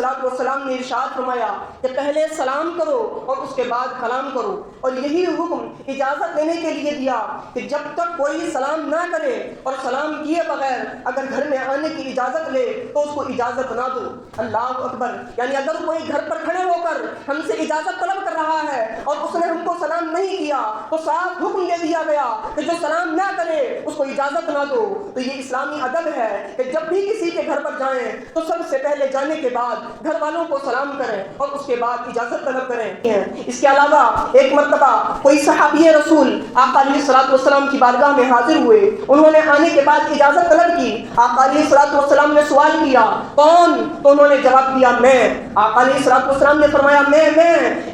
अलैहिस्सलाम ने इरशाद फरमाया कि पहले सलाम करो और उसके बाद कलाम करो, और यही हुक्म इजाज़त देने के लिए दिया कि जब तक कोई सलाम ना करे और सलाम किए बगैर अगर घर में आने की इजाज़त ले तो उसको इजाज़त ना दो। अल्लाह अकबर। यानी अगर कोई घर पर खड़े होकर हमसे इजाज़त तलब कर रहा है और उसने हमको सलाम नहीं किया तो साफ हुक्म दे दिया गया कि जो सलाम ना करे उसको इजाज़त ना दो। तो ये इस्लामी अदब है कि जब भी किसी के घर पर जाएं तो सबसे पहले जाने के बाद घर वालों को सलाम करें और उसके बाद इजाज़त तलब करें। इसके अलावा एक मर्तबा कोई सहाबी रसूल आका अलैहिस्सलाम की बारगाह में हाजिर हुए। उन्होंने आने के बाद इजाज़त तलब की। आका अलैहिस्सलाम ने सवाल किया, कौन? तो उन्होंने जवाब दिया, मैं। आका अलैहिस्सलाम ने फरमाया, मैं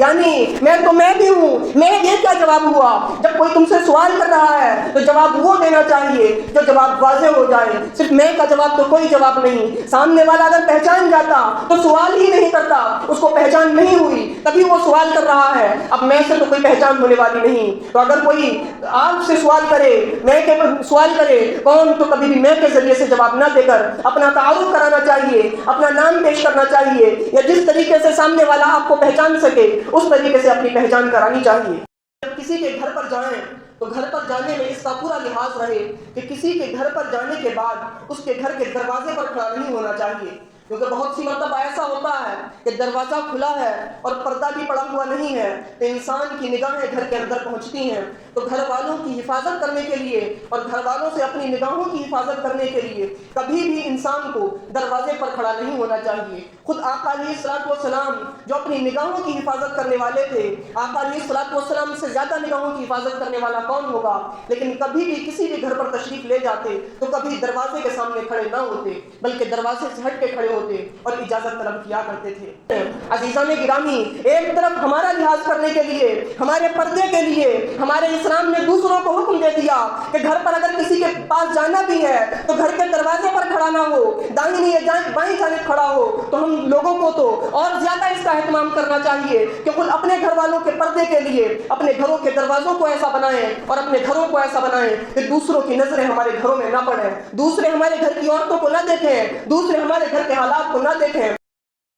यानी मैं भी हूँ। मैं ये क्या जवाब हुआ? जब कोई तुमसे सवाल कर रहा है तो जवाब वो देना चाहिए जो जवाब वाज़ेह हो जाए। सिर्फ मैं का जवाब तो कोई जवाब नहीं। सामने वाला अगर पहचान जाता तो सवाल ही नहीं करता, उसको पहचान नहीं हुई तभी वो सवाल कर रहा है। अब मैं से तो कोई पहचान होने वाली नहीं। तो अगर कोई आपसे सवाल करे, मैं के सवाल करे कौन, तो कभी भी मैं के जरिए से जवाब ना देकर अपना तारुफ कराना चाहिए, अपना नाम पेश करना चाहिए, या जिस तरीके से सामने वाला आपको पहचान सके उस तरीके से अपनी पहचान करानी चाहिए। जब किसी के घर पर जाएं तो घर पर जाने में इसका पूरा लिहाज रहे कि किसी के घर पर जाने के बाद उसके घर के दरवाजे पर खड़ा नहीं होना चाहिए, क्योंकि बहुत सी मरतबा ऐसा होता है कि दरवाज़ा खुला है और पर्दा भी पड़ा हुआ नहीं है तो इंसान की निगाहें घर के अंदर पहुंचती हैं। तो घर वालों की हिफाजत करने के लिए और घर वालों से अपनी निगाहों की हिफाजत करने के लिए कभी भी इंसान को दरवाजे पर खड़ा नहीं होना चाहिए। खुद आका अलैहिस्सलाम जो अपनी निगाहों की हिफाजत करने वाले थे, आका अलैहिस्सलाम से ज़्यादा निगाहों की हिफाजत करने वाला कौन होगा? लेकिन कभी भी किसी भी घर पर तशरीफ ले जाते तो कभी दरवाजे के सामने खड़े ना होते, बल्कि दरवाजे से हट के खड़े होते और इजाज़त तलब किया करते थे। अज़ीज़ान गिरामी, एक तरफ हमारा लिहाज करने के लिए, हमारे पर्दे के लिए हमारे इस्लाम ने दूसरों को हुक्म दे दिया कि घर पर अगर किसी के पास जाना भी है तो घर के दरवाजे पर खड़ा ना हो, दाहिनी या बाईं जानिब खड़ा हो। तो हम लोगों को तो और ज्यादा इसका एहतमाम करना चाहिए कि खुद अपने घर वालों के पर्दे के लिए अपने घरों के दरवाजों को ऐसा बनाएं और अपने घरों को ऐसा बनाएं कि दूसरों की नजरें हमारे घरों में ना पड़े, दूसरे हमारे घर की औरतों को ना देखें, दूसरे हमारे घर के हालात को ना देखें।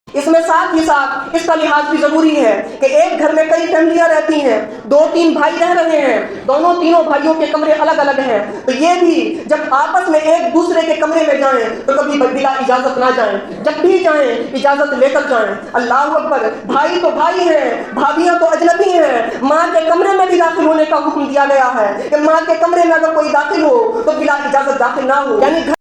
इसमें साथ ही साथ इसका लिहाज भी जरूरी है कि एक घर में कई फैमिलियां रहती हैं, 2-3 भाई रह रहे हैं, तीनों भाइयों के कमरे अलग अलग हैं, तो ये भी जब आपस में एक दूसरे के कमरे में जाएं तो कभी बिला इजाजत ना जाएं, जब भी जाएं इजाजत लेकर जाएं। अल्लाह अकबर। भाई तो भाई हैं, भाभियां तो अजनबी हैं। माँ के कमरे में भी दाखिल होने का हुक्म दिया गया है कि माँ के कमरे में अगर कोई दाखिल हो तो बिला इजाजत दाखिल ना हो। यानी